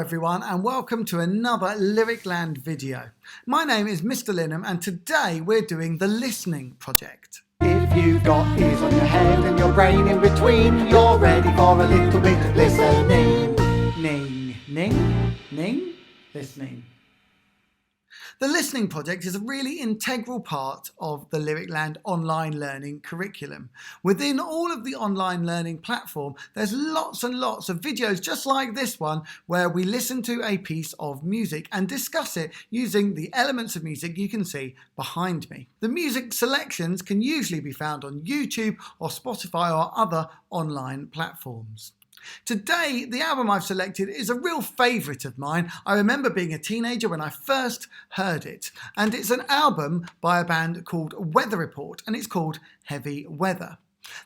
everyone and welcome to another LyricLand video. My name is Mr. Linham and today we're doing the Listening Project. If you've got ears on your head and your brain in between, you're ready for a little bit of listening. Ning, listening. The Listening Project is a really integral part of the LyricLand online learning curriculum. Within all of the online learning platform, there's lots and lots of videos just like this one where we listen to a piece of music and discuss it using the elements of music you can see behind me. The music selections can usually be found on YouTube or Spotify or other online platforms. Today, the album I've selected is a real favourite of mine. I remember being a teenager when I first heard it, and it's an album by a band called Weather Report, and it's called Heavy Weather.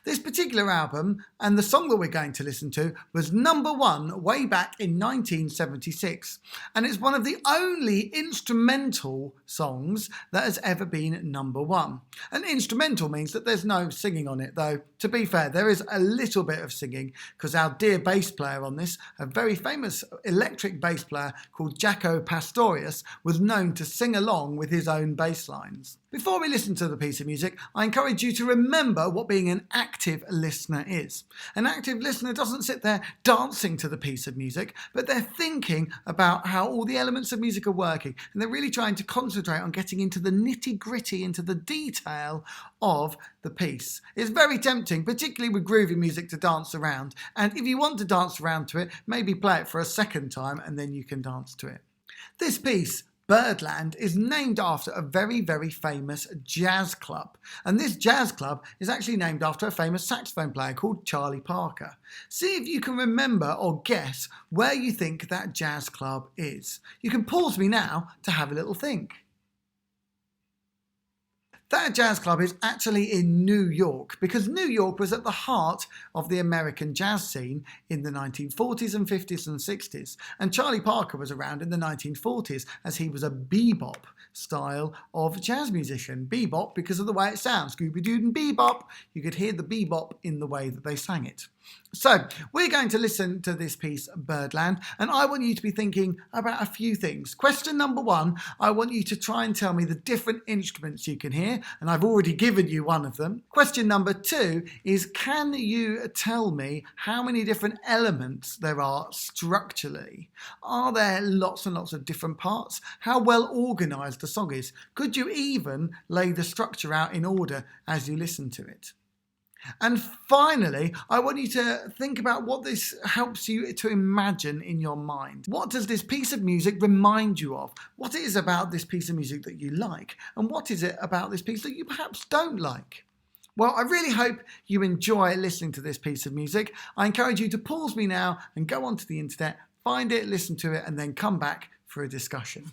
This particular album and the song that we're going to listen to was #1 way back in 1976, and it's one of the only instrumental songs that has ever been #1. And instrumental means that there's no singing on it, though to be fair there is a little bit of singing because our dear bass player on this, a very famous electric bass player called Jaco Pastorius, was known to sing along with his own bass lines. Before we listen to the piece of music, I encourage you to remember what being an active listener is. An active listener doesn't sit there dancing to the piece of music, but they're thinking about how all the elements of music are working, and they're really trying to concentrate on getting into the nitty-gritty, into the detail of the piece. It's very tempting, particularly with groovy music, to dance around, and if you want to dance around to it, maybe play it for a second time and then you can dance to it. This piece, Birdland, is named after a very, very famous jazz club. And this jazz club is actually named after a famous saxophone player called Charlie Parker. See if you can remember or guess where you think that jazz club is. You can pause me now to have a little think. That jazz club is actually in New York because New York was at the heart of the American jazz scene in the 1940s and 50s and 60s. And Charlie Parker was around in the 1940s as he was a bebop style of jazz musician. Bebop because of the way it sounds. Scooby-Doo and bebop. You could hear the bebop in the way that they sang it. So we're going to listen to this piece, Birdland, and I want you to be thinking about a few things. Question #1, I want you to try and tell me the different instruments you can hear, and I've already given you one of them. Question #2 is, can you tell me how many different elements there are structurally? Are there lots and lots of different parts? How well organised the song is? Could you even lay the structure out in order as you listen to it? And finally, I want you to think about what this helps you to imagine in your mind. What does this piece of music remind you of? What is it about this piece of music that you like? And what is it about this piece that you perhaps don't like? Well, I really hope you enjoy listening to this piece of music. I encourage you to pause me now and go onto the internet, find it, listen to it, and then come back for a discussion.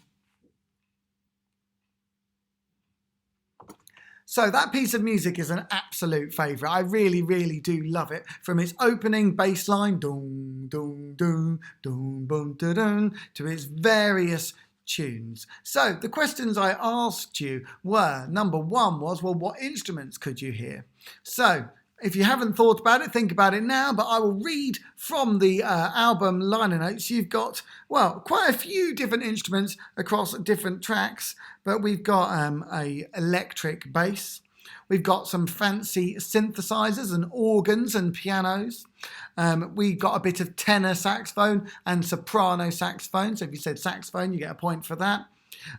So that piece of music is an absolute favourite. I really, really do love it. From its opening bass line, dun, dun, dun, dun, dun, dun, dun, to its various tunes. So the questions I asked you were, #1 was, well, what instruments could you hear? So if you haven't thought about it, think about it now, but I will read from the album liner notes. You've got, well, quite a few different instruments across different tracks, but we've got a electric bass. We've got some fancy synthesizers and organs and pianos. We've got a bit of tenor saxophone and soprano saxophone. So if you said saxophone, you get a point for that.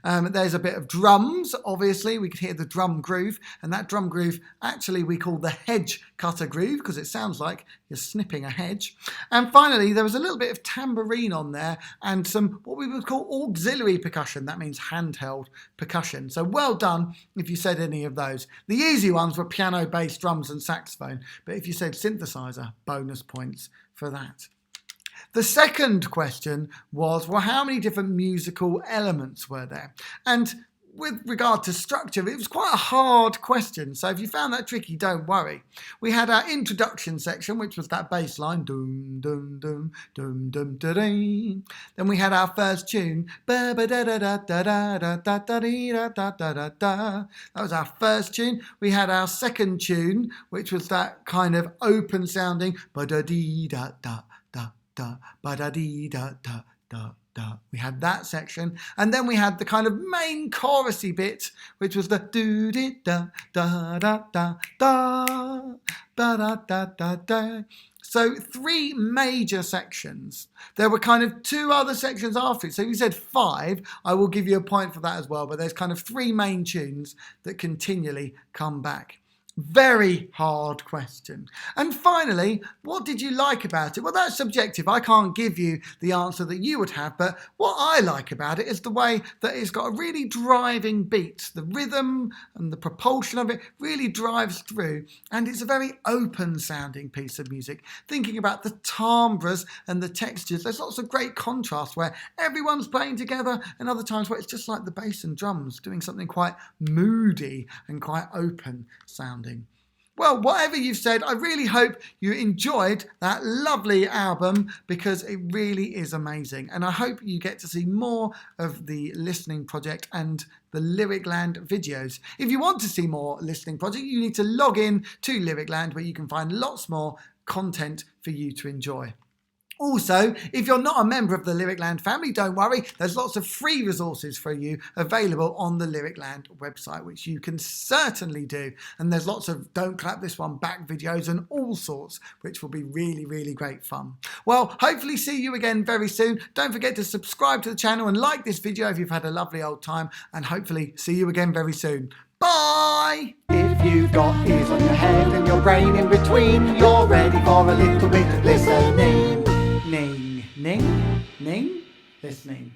There's a bit of drums, obviously. We could hear the drum groove, and that drum groove actually we call the hedge cutter groove because it sounds like you're snipping a hedge. And finally, there was a little bit of tambourine on there and some what we would call auxiliary percussion. That means handheld percussion. So well done if you said any of those. The easy ones were piano, bass, drums and saxophone, but if you said synthesizer, bonus points for that. The second question was, well, how many different musical elements were there? And with regard to structure, it was quite a hard question. So if you found that tricky, don't worry. We had our introduction section, which was that bass line. Dum, dum, dum, dum, dum, da, dee. Then we had our first tune. Ba, ba, da, da, da, da, da, da, da, da, dee, da, da, da, da, da. That was our first tune. We had our second tune, which was that kind of open sounding. Ba, da, dee, da, da, da, da, ba, da, dee, da, da, da. da. We had that section, and then we had the kind of main chorusy bit, which was the do di da da da da da da da da da da. So 3 major sections. There were kind of 2 other sections after it. So if you said 5, I will give you a point for that as well. But there's kind of 3 main tunes that continually come back. Very hard question. And finally, what did you like about it? Well, that's subjective. I can't give you the answer that you would have, but what I like about it is the way that it's got a really driving beat. The rhythm and the propulsion of it really drives through, and it's a very open sounding piece of music. Thinking about the timbres and the textures, there's lots of great contrast where everyone's playing together, and other times where it's just like the bass and drums doing something quite moody and quite open sounding. Well, whatever you've said, I really hope you enjoyed that lovely album, because it really is amazing. And I hope you get to see more of the Listening Project and the LyricLand videos. If you want to see more Listening Project, you need to log in to LyricLand, where you can find lots more content for you to enjoy. Also, if you're not a member of the LyricLand family, don't worry. There's lots of free resources for you available on the LyricLand website, which you can certainly do. And there's lots of Don't Clap This One Back videos and all sorts, which will be really, really great fun. Well, hopefully see you again very soon. Don't forget to subscribe to the channel and like this video if you've had a lovely old time. And hopefully see you again very soon. Bye! If you've got ears on your head and your brain in between, you're ready for a little bit listening. Ning, ning, ning, listening.